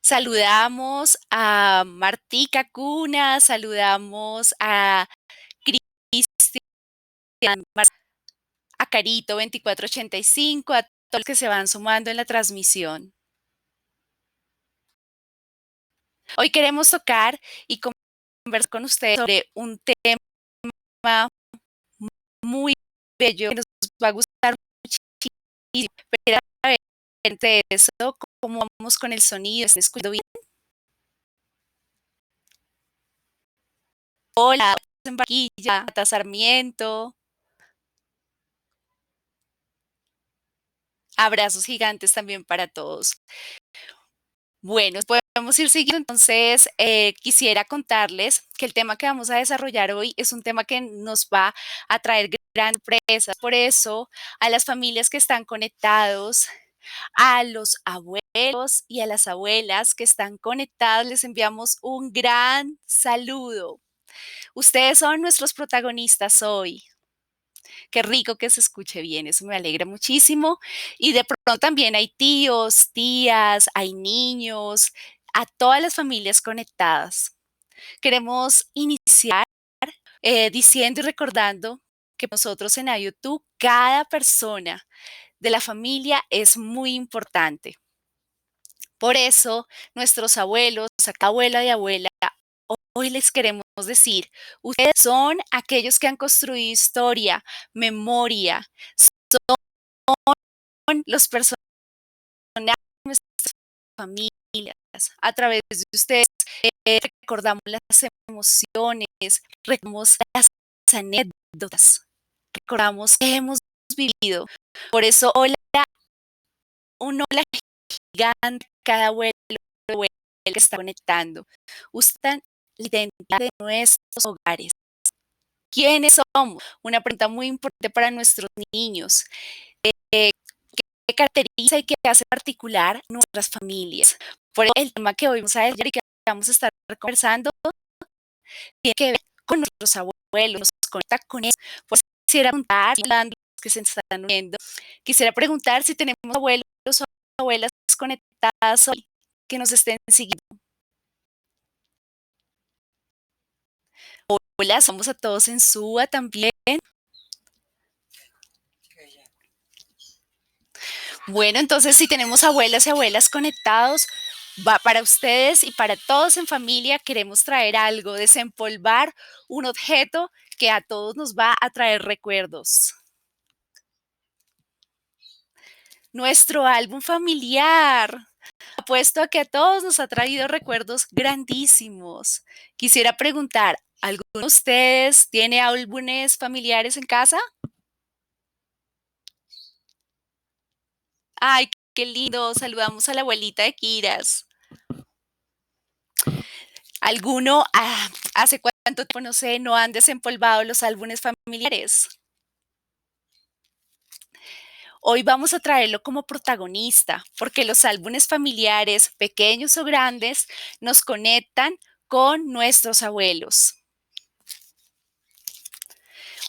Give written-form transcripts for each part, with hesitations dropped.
Saludamos a Martica Cuna, saludamos a Cristian, a Carito 2485, a todos los que se van sumando en la transmisión. Hoy queremos tocar y conversar con ustedes sobre un tema muy bello que nos va a gustar muchísimo. Pero de eso, ¿cómo vamos con el sonido? ¿Están escuchando bien? Hola, en Barquilla, Tata Sarmiento. Abrazos gigantes también para todos. Bueno, podemos ir siguiendo. Entonces, quisiera contarles que el tema que vamos a desarrollar hoy es un tema que nos va a traer grandes sorpresas. Por eso, a las familias que están conectados, a los abuelos y a las abuelas que están conectados, les enviamos un gran saludo. Ustedes son nuestros protagonistas hoy. Qué rico que se escuche bien, eso me alegra muchísimo. Y de pronto también hay tíos, tías, hay niños, a todas las familias conectadas. Queremos iniciar diciendo y recordando que nosotros en YouTube, cada persona de la familia es muy importante. Por eso, nuestros abuelos, a cada abuela y abuela, hoy les queremos decir, ustedes son aquellos que han construido historia, memoria, son los personajes de nuestras familias. A través de ustedes recordamos las emociones, recordamos las anécdotas, recordamos que hemos vivido. Por eso, hola, un hola gigante a cada abuelo o abuela que está conectando. Ustedes la identidad de nuestros hogares. ¿Quiénes somos? Una pregunta muy importante para nuestros niños. ¿Qué caracteriza y qué hace particular nuestras familias? Por eso el tema que hoy vamos a desarrollar y que vamos a estar conversando tiene que ver con nuestros abuelos, nos conecta con eso. Pues quisiera preguntar, hablando los que se están uniendo, quisiera preguntar si tenemos abuelos o abuelas conectadas hoy que nos estén siguiendo. Hola, somos a todos en SUA también. Bueno, entonces si tenemos abuelas y abuelas conectados, va para ustedes y para todos en familia, queremos traer algo, desempolvar un objeto que a todos nos va a traer recuerdos. Nuestro álbum familiar. Apuesto a que a todos nos ha traído recuerdos grandísimos. Quisiera preguntar, ¿alguno de ustedes tiene álbumes familiares en casa? Ay, qué lindo. Saludamos a la abuelita de Kiras. ¿Alguno hace cuánto tiempo, no sé, no han desempolvado los álbumes familiares? Hoy vamos a traerlo como protagonista, porque los álbumes familiares, pequeños o grandes, nos conectan con nuestros abuelos.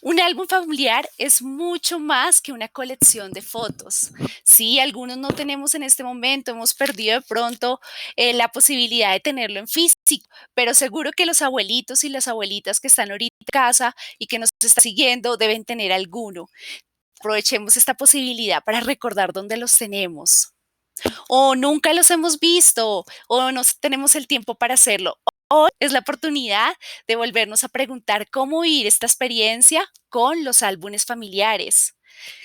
Un álbum familiar es mucho más que una colección de fotos. Sí, algunos no tenemos en este momento, hemos perdido de pronto la posibilidad de tenerlo en físico, pero seguro que los abuelitos y las abuelitas que están ahorita en casa y que nos están siguiendo deben tener alguno. Aprovechemos esta posibilidad para recordar dónde los tenemos. O nunca los hemos visto, o no tenemos el tiempo para hacerlo. Hoy es la oportunidad de volvernos a preguntar cómo vivir esta experiencia con los álbumes familiares,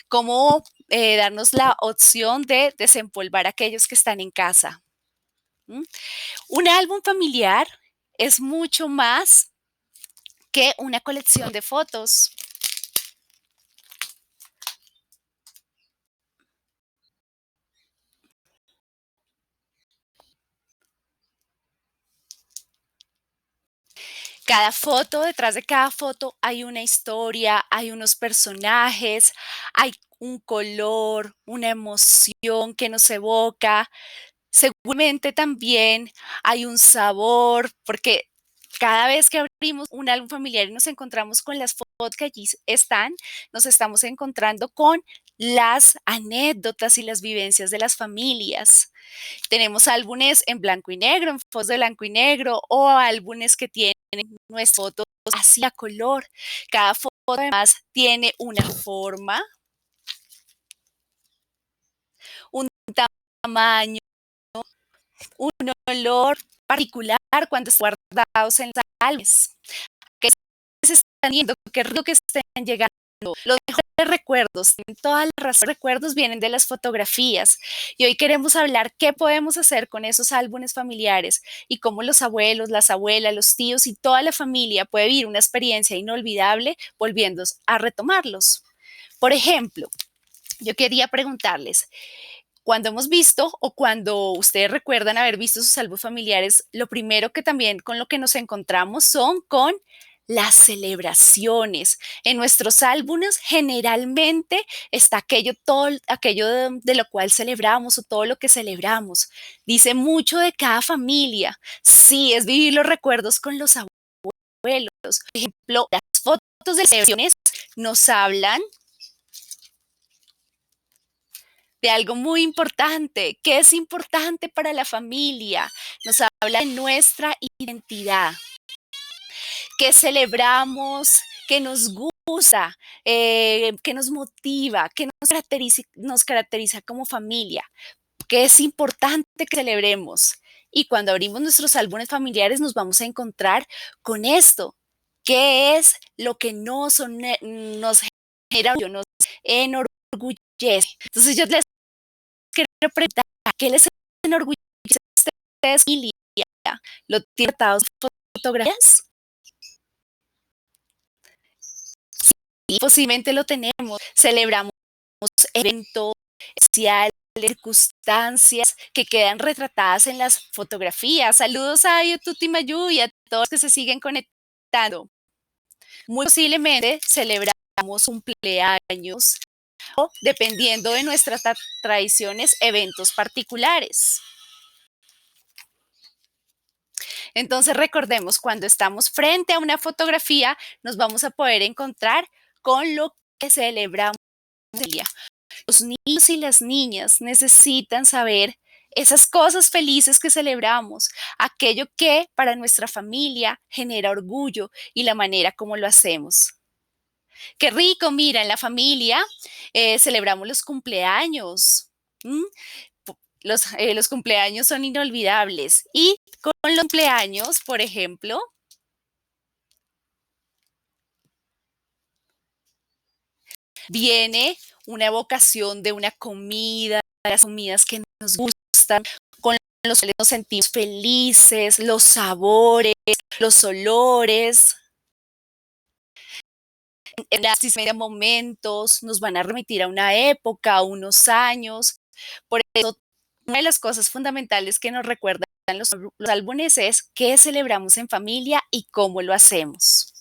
cómo darnos la opción de desempolvar a aquellos que están en casa. ¿Mm? Un álbum familiar es mucho más que una colección de fotos. Cada foto, detrás de cada foto hay una historia, hay unos personajes, hay un color, una emoción que nos evoca. Seguramente también hay un sabor, porque cada vez que abrimos un álbum familiar y nos encontramos con las fotos que allí están, nos estamos encontrando con las anécdotas y las vivencias de las familias. Tenemos álbumes en blanco y negro, en fotos de blanco y negro, o álbumes que tienen nuestras fotos así a color. Cada foto además tiene una forma, un tamaño, un olor particular cuando están guardados en los álbumes. Que se están viendo, qué rico que estén llegando. Los mejores recuerdos, todas las razones de recuerdos vienen de las fotografías. Y hoy queremos hablar qué podemos hacer con esos álbumes familiares y cómo los abuelos, las abuelas, los tíos y toda la familia puede vivir una experiencia inolvidable volviendo a retomarlos. Por ejemplo, yo quería preguntarles, cuando hemos visto o cuando ustedes recuerdan haber visto sus álbumes familiares, lo primero que también con lo que nos encontramos son con las celebraciones. En nuestros álbumes generalmente está aquello, todo aquello de lo cual celebramos o todo lo que celebramos. Dice mucho de cada familia. Sí, es vivir los recuerdos con los abuelos. Por ejemplo, las fotos de celebraciones nos hablan de algo muy importante, que es importante para la familia. Nos habla de nuestra identidad, que celebramos, que nos gusta, que nos motiva, que nos caracteriza como familia, que es importante que celebremos. Y cuando abrimos nuestros álbumes familiares nos vamos a encontrar con esto, que es lo que nos genera, nos enorgullece. Entonces yo les quiero preguntar, ¿qué les enorgullece a ustedes, familia? ¿Lo tienen tratados fotografías? Sí, posiblemente lo tenemos. Celebramos eventos especiales, circunstancias que quedan retratadas en las fotografías. Saludos a Tuti Mayu y a todos que se siguen conectando. Muy posiblemente celebramos cumpleaños o, dependiendo de nuestras tradiciones, eventos particulares. Entonces recordemos, cuando estamos frente a una fotografía, nos vamos a poder encontrar con lo que celebramos el día. Los niños y las niñas necesitan saber esas cosas felices que celebramos, aquello que para nuestra familia genera orgullo y la manera como lo hacemos. Qué rico, mira, en la familia celebramos los cumpleaños. ¿M? Los cumpleaños son inolvidables y con los cumpleaños, por ejemplo, viene una evocación de una comida, de las comidas que nos gustan, con los que nos sentimos felices, los sabores, los olores, en los momentos nos van a remitir a una época, a unos años. Por eso, una de las cosas fundamentales que nos recuerdan los álbumes es qué celebramos en familia y cómo lo hacemos.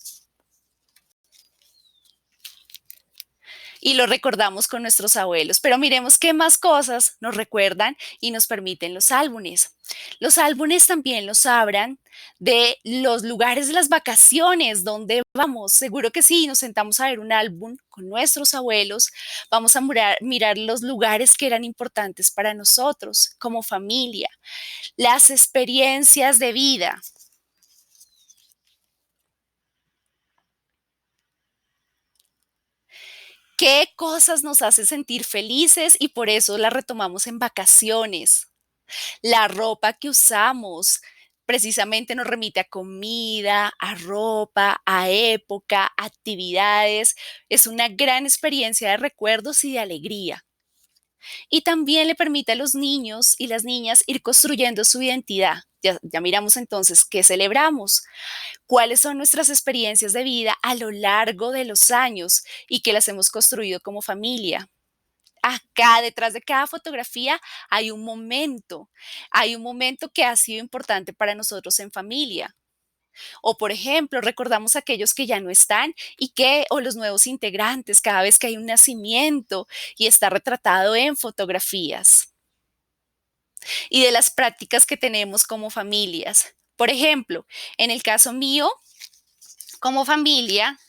Y lo recordamos con nuestros abuelos. Pero miremos qué más cosas nos recuerdan y nos permiten los álbumes. Los álbumes también nos hablan de los lugares de las vacaciones, donde vamos. Seguro que sí, nos sentamos a ver un álbum con nuestros abuelos, vamos a mirar los lugares que eran importantes para nosotros como familia, las experiencias de vida. ¿Qué cosas nos hace sentir felices y por eso las retomamos en vacaciones? La ropa que usamos precisamente nos remite a comida, a ropa, a época, actividades. Es una gran experiencia de recuerdos y de alegría. Y también le permite a los niños y las niñas ir construyendo su identidad. Ya miramos entonces qué celebramos, cuáles son nuestras experiencias de vida a lo largo de los años y que las hemos construido como familia. Acá detrás de cada fotografía hay un momento que ha sido importante para nosotros en familia. O por ejemplo, recordamos a aquellos que ya no están o los nuevos integrantes cada vez que hay un nacimiento y está retratado en fotografías. Y de las prácticas que tenemos como familias. Por ejemplo, en el caso mío, como familia,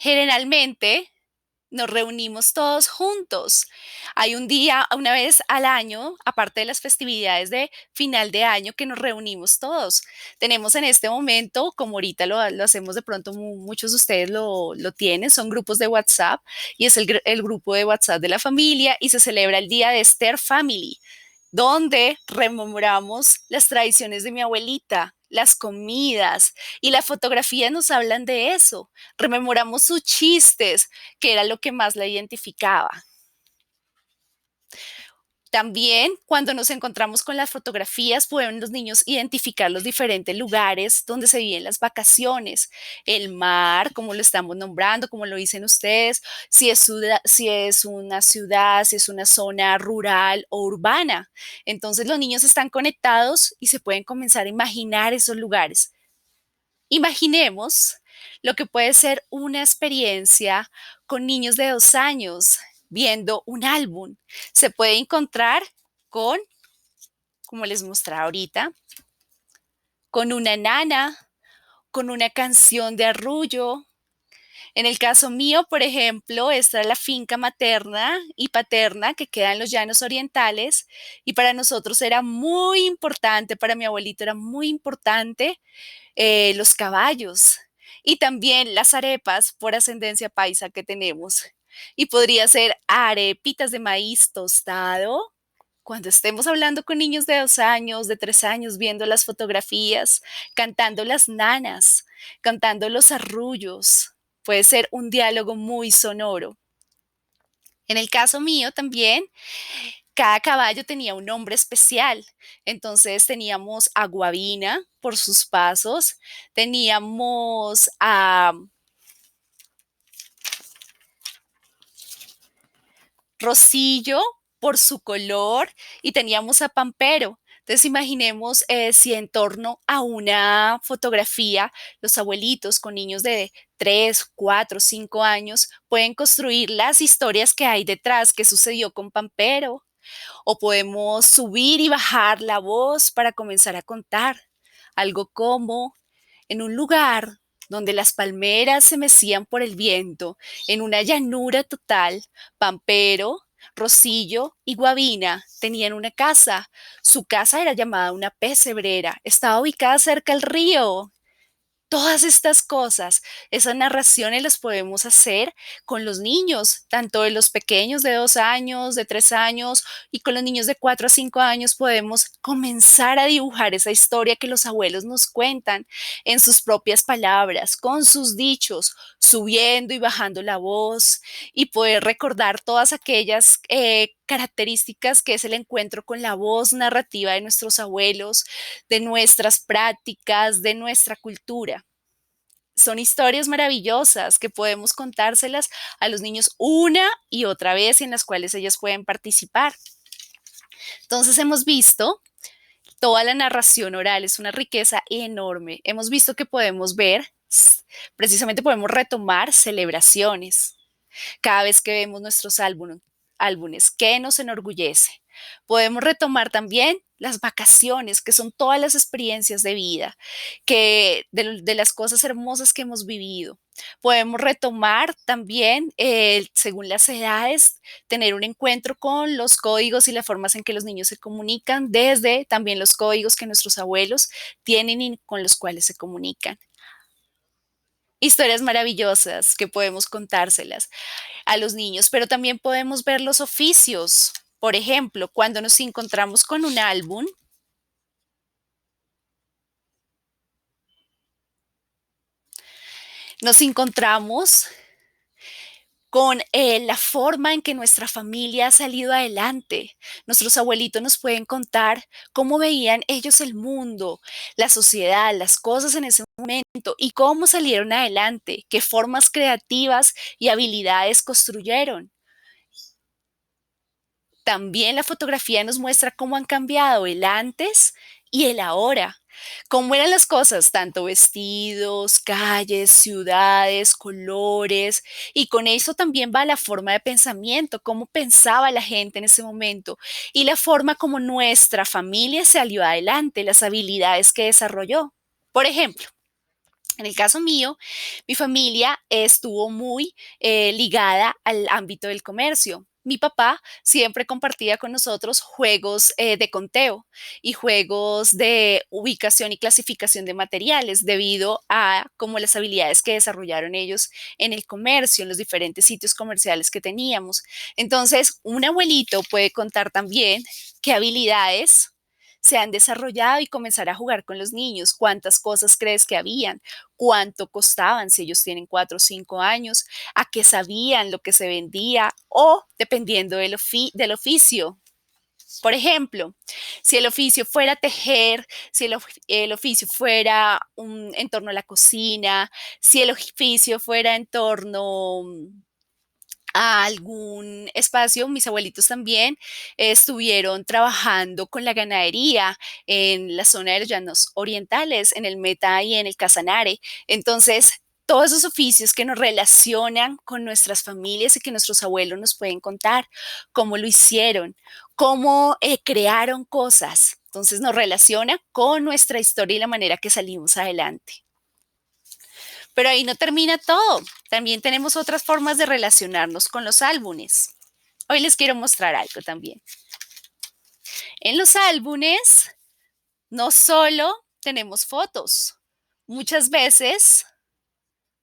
Generalmente nos reunimos todos juntos. Hay un día, una vez al año, aparte de las festividades de final de año, que nos reunimos todos. Tenemos en este momento, como ahorita lo hacemos de pronto, muchos de ustedes lo tienen, son grupos de WhatsApp y es el grupo de WhatsApp de la familia y se celebra el Día de Esther Family, donde rememoramos las tradiciones de mi abuelita, las comidas y las fotografías nos hablan de eso. Rememoramos sus chistes, que era lo que más la identificaba. También cuando nos encontramos con las fotografías, pueden los niños identificar los diferentes lugares donde se viven las vacaciones, el mar, como lo estamos nombrando, como lo dicen ustedes, si es una ciudad, si es una zona rural o urbana. Entonces los niños están conectados y se pueden comenzar a imaginar esos lugares. Imaginemos lo que puede ser una experiencia con niños de 2 años viendo un álbum. Se puede encontrar con, como les mostraba ahorita, con una nana, con una canción de arrullo. En el caso mío, por ejemplo, esta es la finca materna y paterna que queda en los llanos orientales y para nosotros era muy importante, para mi abuelito era muy importante los caballos y también las arepas por ascendencia paisa que tenemos. Y podría ser arepitas de maíz tostado. Cuando estemos hablando con niños de 2 años, de 3 años, viendo las fotografías, cantando las nanas, cantando los arrullos, puede ser un diálogo muy sonoro. En el caso mío también, cada caballo tenía un nombre especial. Entonces teníamos a Guavina por sus pasos, teníamos a Rosillo por su color y teníamos a Pampero. Entonces imaginemos si en torno a una fotografía los abuelitos con niños de 3, 4, 5 años pueden construir las historias que hay detrás, qué sucedió con Pampero, o podemos subir y bajar la voz para comenzar a contar algo como en un lugar donde las palmeras se mecían por el viento, en una llanura total, Pampero, Rosillo y Guavina tenían una casa. Su casa era llamada una pesebrera, estaba ubicada cerca al río. Todas estas cosas, esas narraciones las podemos hacer con los niños, tanto de los pequeños de 2 años, de 3 años y con los niños de 4 a 5 años podemos comenzar a dibujar esa historia que los abuelos nos cuentan en sus propias palabras, con sus dichos, subiendo y bajando la voz y poder recordar todas aquellas características que es el encuentro con la voz narrativa de nuestros abuelos, de nuestras prácticas, de nuestra cultura. Son historias maravillosas que podemos contárselas a los niños una y otra vez y en las cuales ellos pueden participar. Entonces hemos visto toda la narración oral, es una riqueza enorme. Hemos visto que podemos ver, precisamente podemos retomar celebraciones cada vez que vemos nuestros álbumes, que nos enorgullece. Podemos retomar también las vacaciones, que son todas las experiencias de vida, de las cosas hermosas que hemos vivido. Podemos retomar también, según las edades, tener un encuentro con los códigos y las formas en que los niños se comunican, desde también los códigos que nuestros abuelos tienen y con los cuales se comunican. Historias maravillosas que podemos contárselas a los niños, pero también podemos ver los oficios. Por ejemplo, cuando nos encontramos con un álbum, nos encontramos con la forma en que nuestra familia ha salido adelante. Nuestros abuelitos nos pueden contar cómo veían ellos el mundo, la sociedad, las cosas en ese momento y cómo salieron adelante, qué formas creativas y habilidades construyeron. También la fotografía nos muestra cómo han cambiado el antes y el ahora, cómo eran las cosas, tanto vestidos, calles, ciudades, colores, y con eso también va la forma de pensamiento, cómo pensaba la gente en ese momento y la forma como nuestra familia salió adelante, las habilidades que desarrolló. Por ejemplo, En el caso mío, mi familia estuvo muy ligada al ámbito del comercio. Mi papá siempre compartía con nosotros juegos de conteo y juegos de ubicación y clasificación de materiales debido a como las habilidades que desarrollaron ellos en el comercio, en los diferentes sitios comerciales que teníamos. Entonces, un abuelito puede contar también qué habilidades se han desarrollado y comenzar a jugar con los niños. ¿Cuántas cosas crees que habían? ¿Cuánto costaban si ellos tienen 4 o 5 años? ¿A qué sabían lo que se vendía? O dependiendo del oficio. Por ejemplo, si el oficio fuera tejer, si el oficio fuera en torno a la cocina, si el oficio fuera en torno a algún espacio. Mis abuelitos también estuvieron trabajando con la ganadería en la zona de los llanos orientales, en el Meta y en el Casanare. Entonces, todos esos oficios que nos relacionan con nuestras familias y que nuestros abuelos nos pueden contar cómo lo hicieron, cómo crearon cosas. Entonces nos relaciona con nuestra historia y la manera que salimos adelante. Pero ahí no termina todo. También tenemos otras formas de relacionarnos con los álbumes. Hoy les quiero mostrar algo también. En los álbumes no solo tenemos fotos, muchas veces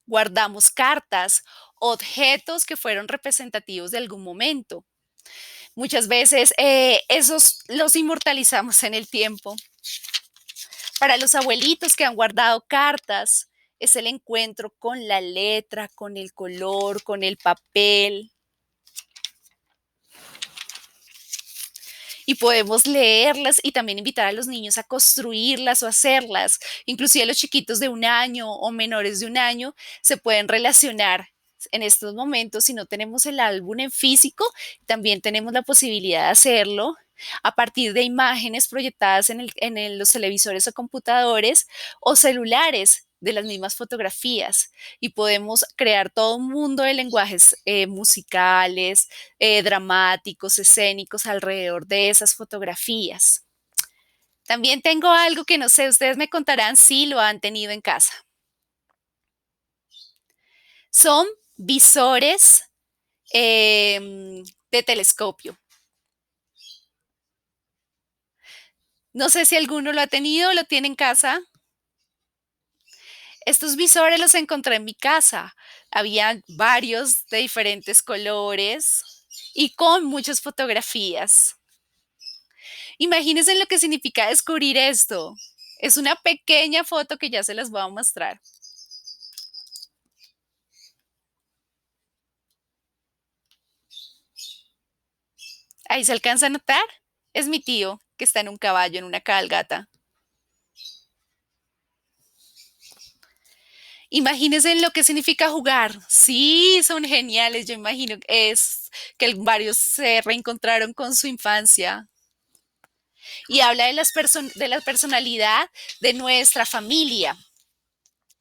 guardamos cartas, objetos que fueron representativos de algún momento. Muchas veces esos los inmortalizamos en el tiempo. Para los abuelitos que han guardado cartas, es el encuentro con la letra, con el color, con el papel. Y podemos leerlas y también invitar a los niños a construirlas o hacerlas. Inclusive los chiquitos de 1 año o menores de 1 año se pueden relacionar en estos momentos. Si no tenemos el álbum en físico, también tenemos la posibilidad de hacerlo a partir de imágenes proyectadas en los televisores o computadores o celulares de las mismas fotografías, y podemos crear todo un mundo de lenguajes musicales, dramáticos, escénicos alrededor de esas fotografías. También tengo algo que no sé, ustedes me contarán si lo han tenido en casa. Son visores de telescopio. No sé si alguno lo ha tenido o lo tiene en casa. Estos visores los encontré en mi casa. Había varios de diferentes colores y con muchas fotografías. Imagínense lo que significa descubrir esto. Es una pequeña foto que ya se las voy a mostrar. Ahí se alcanza a notar. Es mi tío que está en un caballo, en una cabalgata. Imagínense lo que significa jugar. Sí, son geniales. Yo imagino que es que varios se reencontraron con su infancia. Y habla de la personalidad de nuestra familia,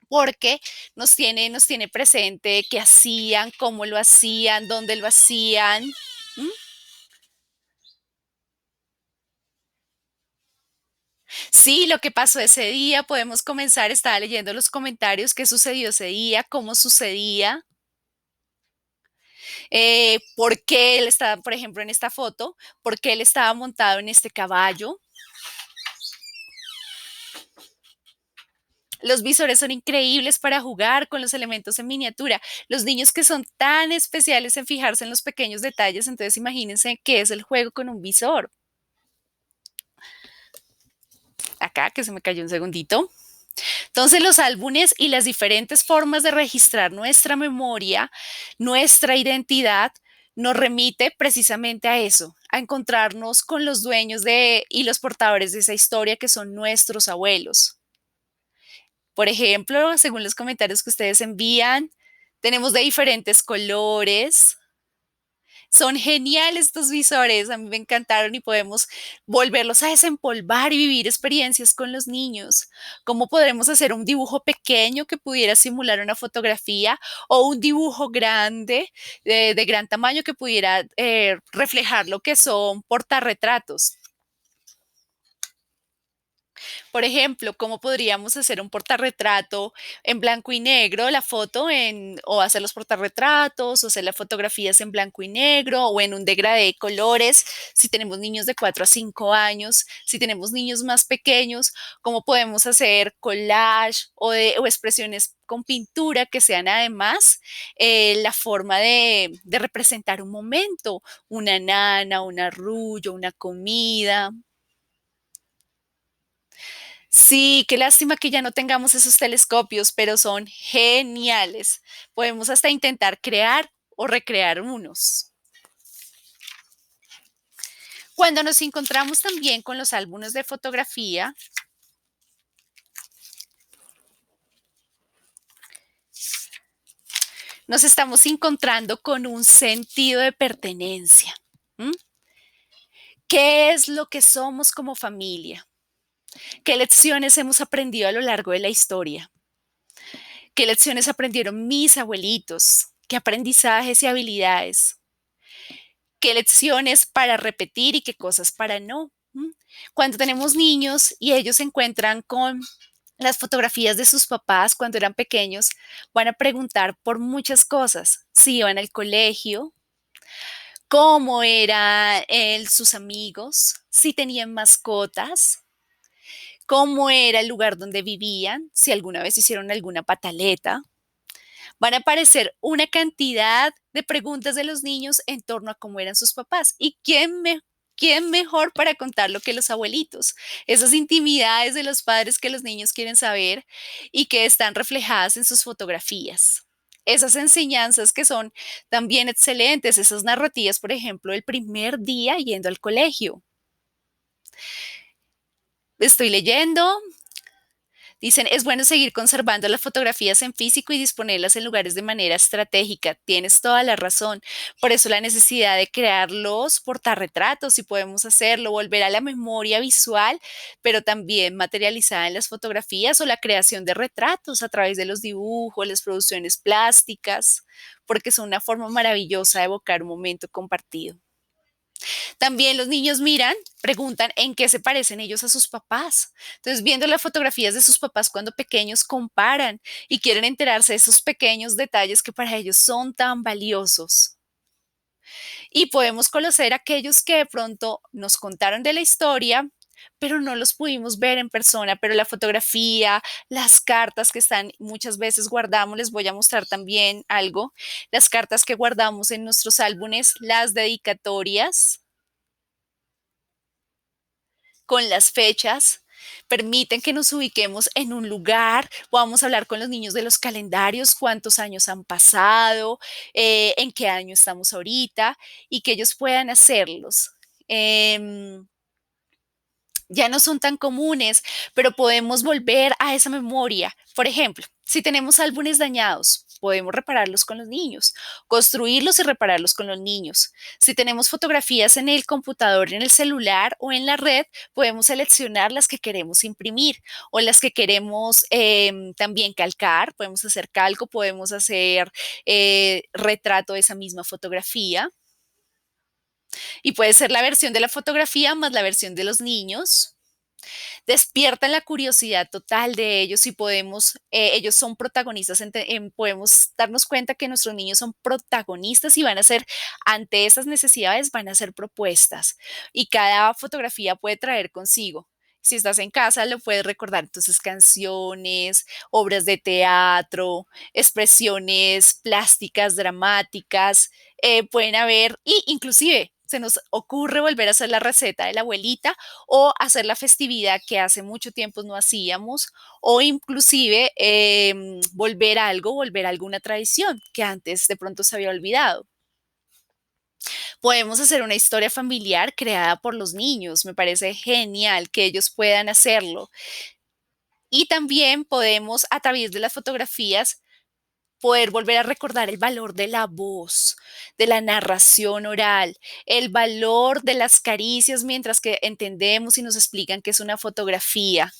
porque nos tiene presente qué hacían, cómo lo hacían, dónde lo hacían. ¿Mm? Sí, lo que pasó ese día, podemos comenzar, estaba leyendo los comentarios, qué sucedió ese día, cómo sucedía, por qué él estaba, por ejemplo, en esta foto, por qué él estaba montado en este caballo. Los visores son increíbles para jugar con los elementos en miniatura. Los niños que son tan especiales en fijarse en los pequeños detalles, entonces imagínense qué es el juego con un visor. Acá, que se me cayó un segundito. Entonces, los álbumes y las diferentes formas de registrar nuestra memoria, nuestra identidad, nos remite precisamente a eso, a encontrarnos con los dueños y los portadores de esa historia que son nuestros abuelos. Por ejemplo, según los comentarios que ustedes envían, tenemos de diferentes colores. Son geniales estos visores, a mí me encantaron y podemos volverlos a desempolvar y vivir experiencias con los niños. ¿Cómo podremos hacer un dibujo pequeño que pudiera simular una fotografía o un dibujo grande de gran tamaño que pudiera reflejar lo que son portarretratos? Por ejemplo, ¿cómo podríamos hacer un portarretrato en blanco y negro, la foto o hacer los portarretratos, o hacer las fotografías en blanco y negro, o en un degradé de colores, si tenemos niños de 4 a 5 años, si tenemos niños más pequeños, cómo podemos hacer collage o expresiones con pintura que sean además la forma de representar un momento, una nana, un arrullo, una comida. Sí, qué lástima que ya no tengamos esos telescopios, pero son geniales. Podemos hasta intentar crear o recrear unos. Cuando nos encontramos también con los álbumes de fotografía, nos estamos encontrando con un sentido de pertenencia. ¿M? ¿Qué es lo que somos como familia? ¿Qué lecciones hemos aprendido a lo largo de la historia? ¿Qué lecciones aprendieron mis abuelitos? ¿Qué aprendizajes y habilidades? ¿Qué lecciones para repetir y qué cosas para no? ¿M? Cuando tenemos niños y ellos se encuentran con las fotografías de sus papás cuando eran pequeños, van a preguntar por muchas cosas. Si iban al colegio, cómo eran sus amigos, si tenían mascotas, cómo era el lugar donde vivían, si alguna vez hicieron alguna pataleta. Van a aparecer una cantidad de preguntas de los niños en torno a cómo eran sus papás. ¿Y quién mejor para contarlo que los abuelitos? Esas intimidades de los padres que los niños quieren saber y que están reflejadas en sus fotografías. Esas enseñanzas que son también excelentes, esas narrativas, por ejemplo, el primer día yendo al colegio. Estoy leyendo. Dicen, es bueno seguir conservando las fotografías en físico y disponerlas en lugares de manera estratégica. Tienes toda la razón. Por eso la necesidad de crear los portarretratos, si podemos hacerlo, volver a la memoria visual, pero también materializada en las fotografías o la creación de retratos a través de los dibujos, las producciones plásticas, porque son una forma maravillosa de evocar un momento compartido. También los niños miran, preguntan en qué se parecen ellos a sus papás. Entonces, viendo las fotografías de sus papás cuando pequeños, comparan y quieren enterarse de esos pequeños detalles que para ellos son tan valiosos. Y podemos conocer a aquellos que de pronto nos contaron de la historia, pero no los pudimos ver en persona, pero la fotografía, las cartas que están muchas veces guardamos, les voy a mostrar también algo, las cartas que guardamos en nuestros álbumes, las dedicatorias, con las fechas, permiten que nos ubiquemos en un lugar, podamos hablar con los niños de los calendarios, cuántos años han pasado, en qué año estamos ahorita y que ellos puedan hacerlos. Em, ya no son tan comunes, pero podemos volver a esa memoria. Por ejemplo, si tenemos álbumes dañados, podemos repararlos con los niños, construirlos y repararlos con los niños. Si tenemos fotografías en el computador, en el celular o en la red, podemos seleccionar las que queremos imprimir o las que queremos también calcar. Podemos hacer calco, podemos hacer retrato de esa misma fotografía y puede ser la versión de la fotografía más la versión de los niños. Despiertan la curiosidad total de ellos y ellos son protagonistas, podemos darnos cuenta que nuestros niños son protagonistas y van a ser, ante esas necesidades, van a ser propuestas y cada fotografía puede traer consigo. Si estás en casa, lo puedes recordar. Entonces, canciones, obras de teatro, expresiones plásticas, dramáticas, pueden haber, y inclusive se nos ocurre volver a hacer la receta de la abuelita o hacer la festividad que hace mucho tiempo no hacíamos, o inclusive volver a alguna tradición que antes de pronto se había olvidado. Podemos hacer una historia familiar creada por los niños, me parece genial que ellos puedan hacerlo. Y también podemos, a través de las fotografías, poder volver a recordar el valor de la voz, de la narración oral, el valor de las caricias mientras que entendemos y nos explican que es una fotografía.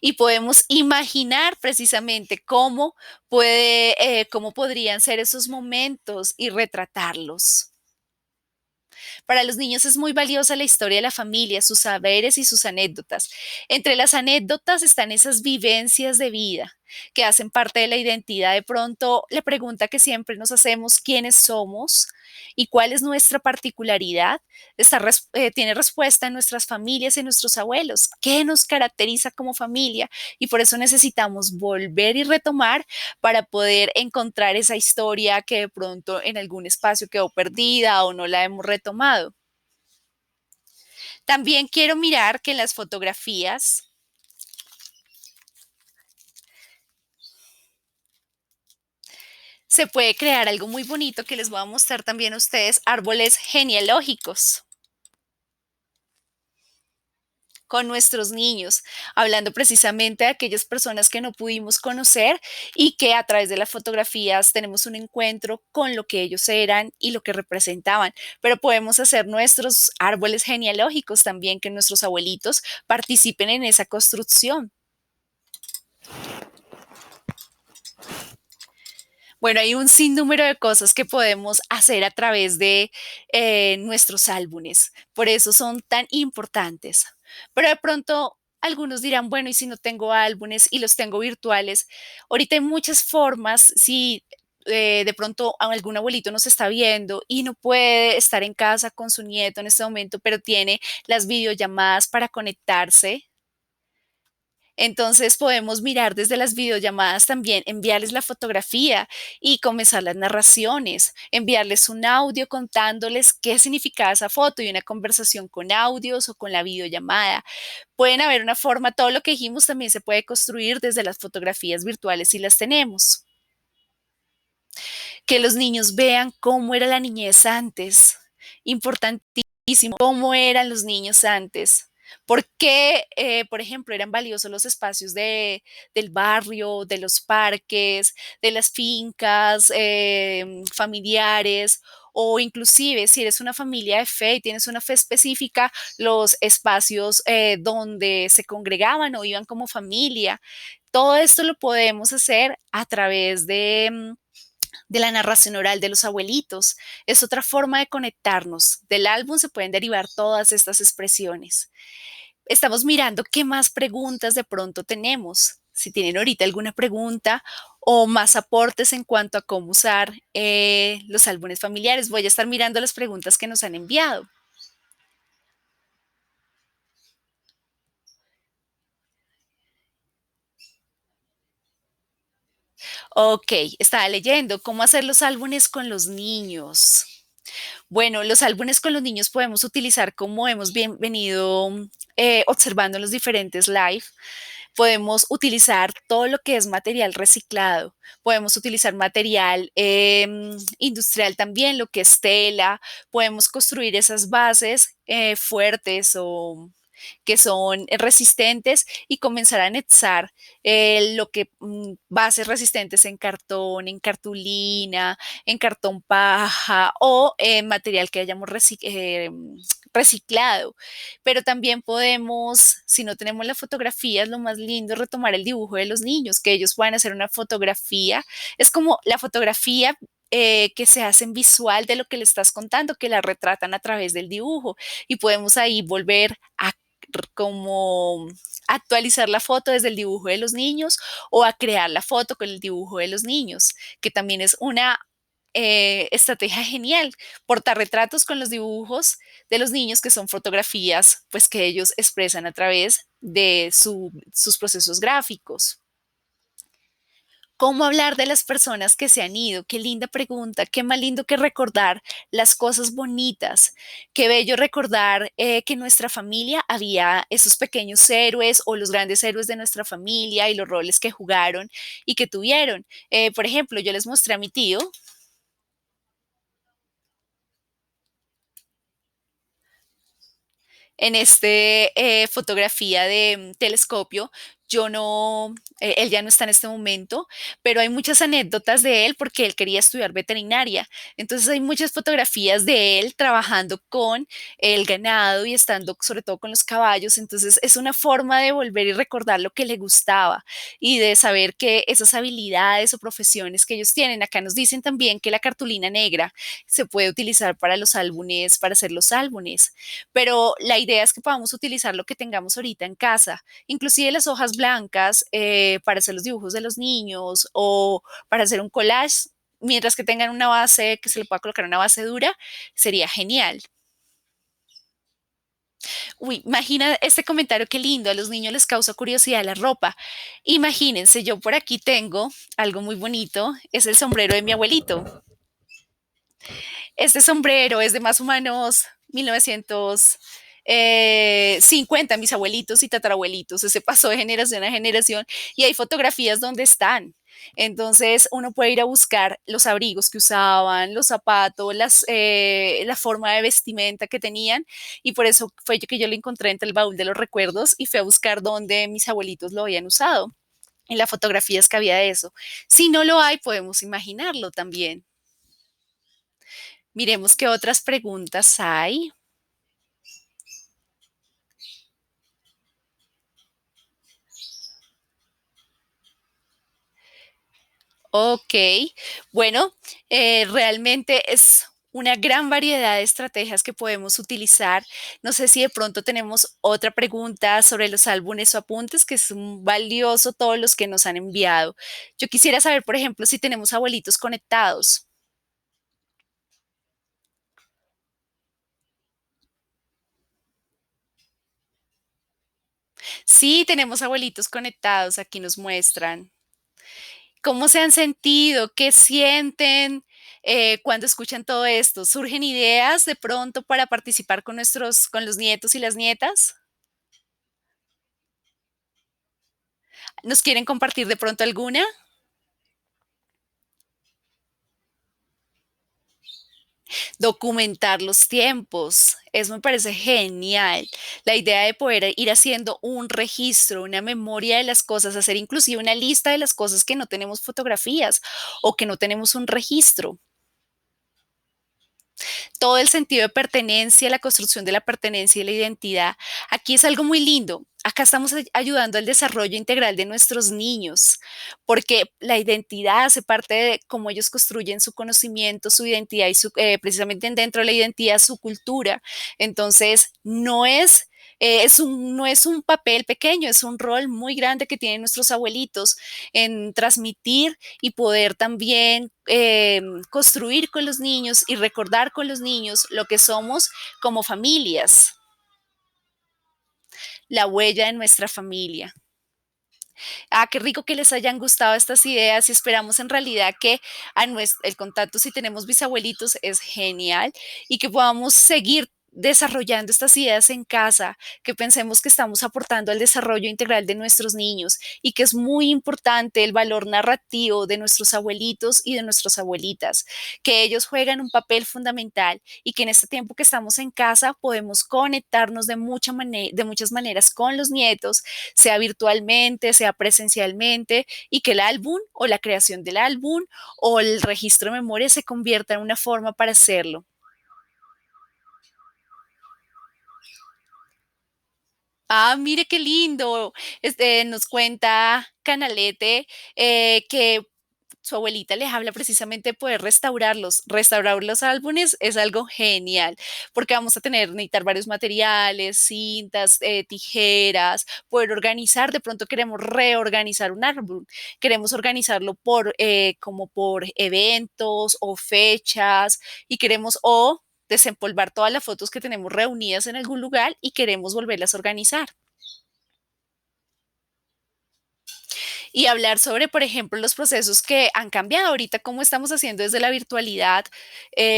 Y podemos imaginar precisamente cómo podrían ser esos momentos y retratarlos. Para los niños es muy valiosa la historia de la familia, sus saberes y sus anécdotas. Entre las anécdotas están esas vivencias de vida que hacen parte de la identidad. De pronto, la pregunta que siempre nos hacemos, ¿quiénes somos y cuál es nuestra particularidad? Tiene respuesta en nuestras familias y en nuestros abuelos. ¿Qué nos caracteriza como familia? Y por eso necesitamos volver y retomar para poder encontrar esa historia que de pronto en algún espacio quedó perdida o no la hemos retomado. También quiero mirar que en las fotografías se puede crear algo muy bonito que les voy a mostrar también a ustedes, árboles genealógicos con nuestros niños, hablando precisamente de aquellas personas que no pudimos conocer y que a través de las fotografías tenemos un encuentro con lo que ellos eran y lo que representaban. Pero podemos hacer nuestros árboles genealógicos también, que nuestros abuelitos participen en esa construcción. Bueno, hay un sinnúmero de cosas que podemos hacer a través de nuestros álbumes. Por eso son tan importantes. Pero de pronto algunos dirán, bueno, ¿y si no tengo álbumes y los tengo virtuales? Ahorita hay muchas formas, si de pronto algún abuelito nos está viendo y no puede estar en casa con su nieto en este momento, pero tiene las videollamadas para conectarse, entonces podemos mirar desde las videollamadas también, enviarles la fotografía y comenzar las narraciones, enviarles un audio contándoles qué significaba esa foto y una conversación con audios o con la videollamada. Pueden haber una forma, todo lo que dijimos también se puede construir desde las fotografías virtuales si las tenemos. Que los niños vean cómo era la niñez antes. Importantísimo, cómo eran los niños antes. ¿Por qué, por ejemplo, eran valiosos los espacios del barrio, de los parques, de las fincas familiares? O inclusive si eres una familia de fe y tienes una fe específica, los espacios donde se congregaban o iban como familia. Todo esto lo podemos hacer a través de la narración oral de los abuelitos. Es otra forma de conectarnos. Del álbum se pueden derivar todas estas expresiones. Estamos mirando qué más preguntas de pronto tenemos. Si tienen ahorita alguna pregunta o más aportes en cuanto a cómo usar los álbumes familiares, voy a estar mirando las preguntas que nos han enviado. Ok, estaba leyendo cómo hacer los álbumes con los niños. Bueno, los álbumes con los niños podemos utilizar como hemos venido observando en los diferentes live. Podemos utilizar todo lo que es material reciclado. Podemos utilizar material industrial también, lo que es tela. Podemos construir esas bases fuertes o que son resistentes y comenzar a anexar lo que bases resistentes en cartón, en cartulina, en cartón paja o en material que hayamos reciclado. Pero también podemos, si no tenemos las fotografías, lo más lindo es retomar el dibujo de los niños, que ellos puedan hacer una fotografía. Es como la fotografía que se hacen visual de lo que le estás contando, que la retratan a través del dibujo y podemos ahí volver a como actualizar la foto desde el dibujo de los niños o a crear la foto con el dibujo de los niños, que también es una estrategia genial, portarretratos con los dibujos de los niños, que son fotografías pues que ellos expresan a través de sus procesos gráficos. ¿Cómo hablar de las personas que se han ido? Qué linda pregunta, qué más lindo que recordar las cosas bonitas, qué bello recordar que en nuestra familia había esos pequeños héroes o los grandes héroes de nuestra familia y los roles que jugaron y que tuvieron. Por ejemplo, yo les mostré a mi tío en este fotografía de telescopio. yo no, él ya no está en este momento, pero hay muchas anécdotas de él porque él quería estudiar veterinaria. Entonces hay muchas fotografías de él trabajando con el ganado y estando sobre todo con los caballos. Entonces es una forma de volver y recordar lo que le gustaba y de saber que esas habilidades o profesiones que ellos tienen. Acá nos dicen también que la cartulina negra se puede utilizar para los álbumes, para hacer los álbumes, pero la idea es que podamos utilizar lo que tengamos ahorita en casa, inclusive las hojas blancas para hacer los dibujos de los niños o para hacer un collage, mientras que tengan una base que se le pueda colocar una base dura, sería genial. Uy, imagina este comentario, qué lindo, a los niños les causa curiosidad la ropa. Imagínense, yo por aquí tengo algo muy bonito, es el sombrero de mi abuelito. Este sombrero es de más o menos 1950, mis abuelitos y tatarabuelitos. Ese pasó de generación a generación y hay fotografías donde están. Entonces uno puede ir a buscar los abrigos que usaban, los zapatos, la forma de vestimenta que tenían y por eso fue que yo lo encontré entre el baúl de los recuerdos y fui a buscar dónde mis abuelitos lo habían usado. En las fotografías que había de eso. Si no lo hay, podemos imaginarlo también. Miremos qué otras preguntas hay. Ok, bueno, realmente es una gran variedad de estrategias que podemos utilizar. No sé si de pronto tenemos otra pregunta sobre los álbumes o apuntes, que es un valioso todos los que nos han enviado. Yo quisiera saber, por ejemplo, si tenemos abuelitos conectados. Sí, tenemos abuelitos conectados, aquí nos muestran. ¿Cómo se han sentido? ¿Qué sienten cuando escuchan todo esto? ¿Surgen ideas de pronto para participar con con los nietos y las nietas? ¿Nos quieren compartir de pronto alguna? Documentar los tiempos. Eso me parece genial. La idea de poder ir haciendo un registro, una memoria de las cosas, hacer inclusive una lista de las cosas que no tenemos fotografías o que no tenemos un registro. Todo el sentido de pertenencia, la construcción de la pertenencia y la identidad. Aquí es algo muy lindo. Acá estamos ayudando al desarrollo integral de nuestros niños, porque la identidad hace parte de cómo ellos construyen su conocimiento, su identidad y precisamente dentro de la identidad su cultura. Entonces, no es un papel pequeño, es un rol muy grande que tienen nuestros abuelitos en transmitir y poder también construir con los niños y recordar con los niños lo que somos como familias, la huella de nuestra familia. Ah, qué rico que les hayan gustado estas ideas y esperamos en realidad que el contacto, si tenemos bisabuelitos, es genial y que podamos seguir desarrollando estas ideas en casa, que pensemos que estamos aportando al desarrollo integral de nuestros niños y que es muy importante el valor narrativo de nuestros abuelitos y de nuestras abuelitas, que ellos juegan un papel fundamental y que en este tiempo que estamos en casa podemos conectarnos de muchas maneras con los nietos, sea virtualmente, sea presencialmente, y que el álbum o la creación del álbum o el registro de memoria se convierta en una forma para hacerlo. Ah, mire qué lindo. Nos cuenta Canalete que su abuelita les habla precisamente de poder restaurarlos. Restaurar los álbumes es algo genial, porque vamos a necesitar varios materiales, cintas, tijeras, poder organizar. De pronto queremos reorganizar un álbum, queremos organizarlo como por eventos o fechas y queremos o desempolvar todas las fotos que tenemos reunidas en algún lugar y queremos volverlas a organizar. Y hablar sobre, por ejemplo, los procesos que han cambiado ahorita, cómo estamos haciendo desde la virtualidad,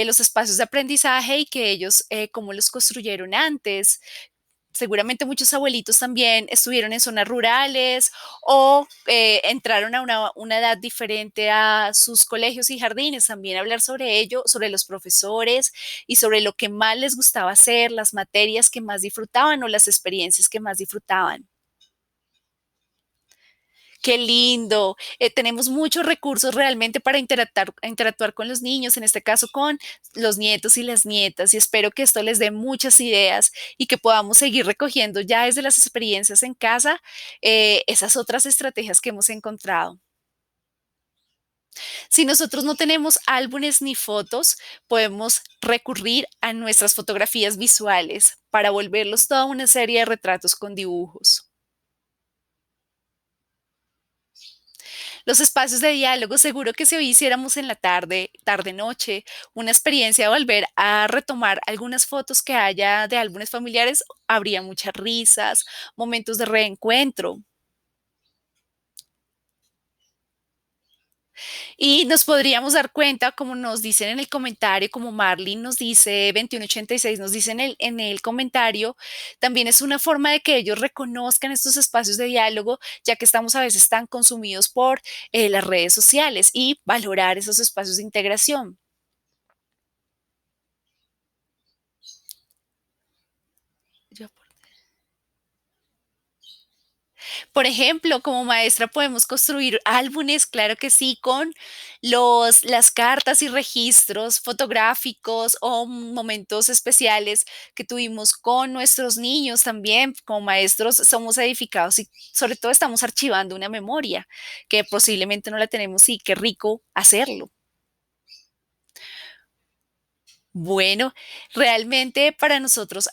los espacios de aprendizaje y que ellos, cómo los construyeron antes. Seguramente muchos abuelitos también estuvieron en zonas rurales o entraron a una edad diferente a sus colegios y jardines. También hablar sobre ello, sobre los profesores y sobre lo que más les gustaba hacer, las materias que más disfrutaban o las experiencias que más disfrutaban. Qué lindo. Tenemos muchos recursos realmente para interactuar con los niños, en este caso con los nietos y las nietas, y espero que esto les dé muchas ideas y que podamos seguir recogiendo ya desde las experiencias en casa esas otras estrategias que hemos encontrado. Si nosotros no tenemos álbumes ni fotos, podemos recurrir a nuestras fotografías visuales para volverlos toda una serie de retratos con dibujos. Los espacios de diálogo, seguro que si hoy hiciéramos en la tarde, tarde-noche, una experiencia de volver a retomar algunas fotos que haya de álbumes familiares, habría muchas risas, momentos de reencuentro. Y nos podríamos dar cuenta, como nos dicen en el comentario, como Marlene nos dice, 2186 nos dice en el comentario, también es una forma de que ellos reconozcan estos espacios de diálogo, ya que estamos a veces tan consumidos por las redes sociales y valorar esos espacios de integración. Yo Por ejemplo, como maestra podemos construir álbumes, claro que sí, con las cartas y registros fotográficos o momentos especiales que tuvimos con nuestros niños también. Como maestros somos edificados y sobre todo estamos archivando una memoria que posiblemente no la tenemos y qué rico hacerlo. Bueno, realmente para nosotros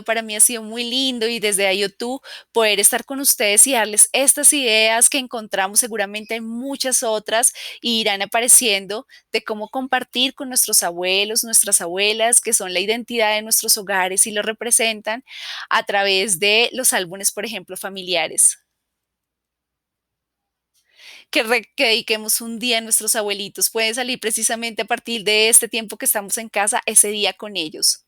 para mí ha sido muy lindo y desde IO2 poder estar con ustedes y darles estas ideas que encontramos, seguramente hay muchas otras y irán apareciendo de cómo compartir con nuestros abuelos, nuestras abuelas, que son la identidad de nuestros hogares y lo representan a través de los álbumes, por ejemplo, familiares. Que dediquemos un día a nuestros abuelitos. Puede salir precisamente a partir de este tiempo que estamos en casa, ese día con ellos.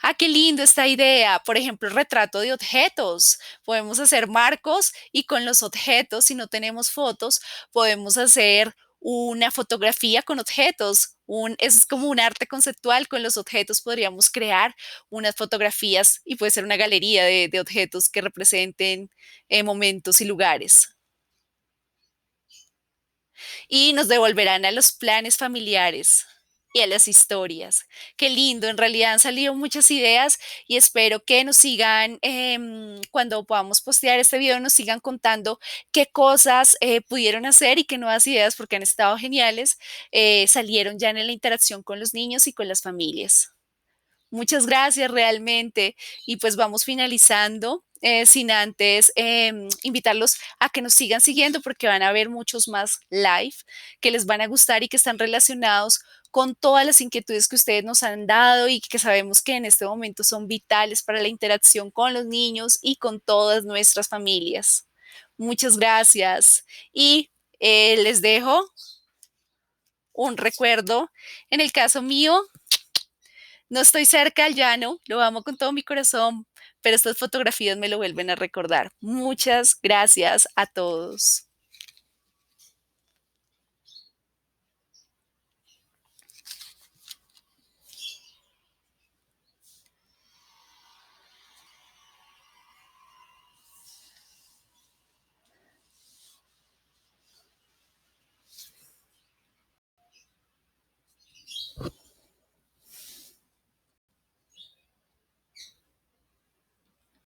Ah, qué lindo esta idea. Por ejemplo, el retrato de objetos. Podemos hacer marcos y con los objetos, si no tenemos fotos, podemos hacer una fotografía con objetos. Es como un arte conceptual. Con los objetos podríamos crear unas fotografías y puede ser una galería de objetos que representen momentos y lugares. Y nos devolverán a los planes familiares y a las historias. Qué lindo, en realidad han salido muchas ideas y espero que nos sigan, cuando podamos postear este video, nos sigan contando qué cosas pudieron hacer y qué nuevas ideas, porque han estado geniales, salieron ya en la interacción con los niños y con las familias. Muchas gracias realmente. Y pues vamos finalizando, sin antes invitarlos a que nos sigan siguiendo porque van a haber muchos más live que les van a gustar y que están relacionados con todas las inquietudes que ustedes nos han dado y que sabemos que en este momento son vitales para la interacción con los niños y con todas nuestras familias. Muchas gracias. Y les dejo un recuerdo. En el caso mío, no estoy cerca al llano, lo amo con todo mi corazón, pero estas fotografías me lo vuelven a recordar. Muchas gracias a todos.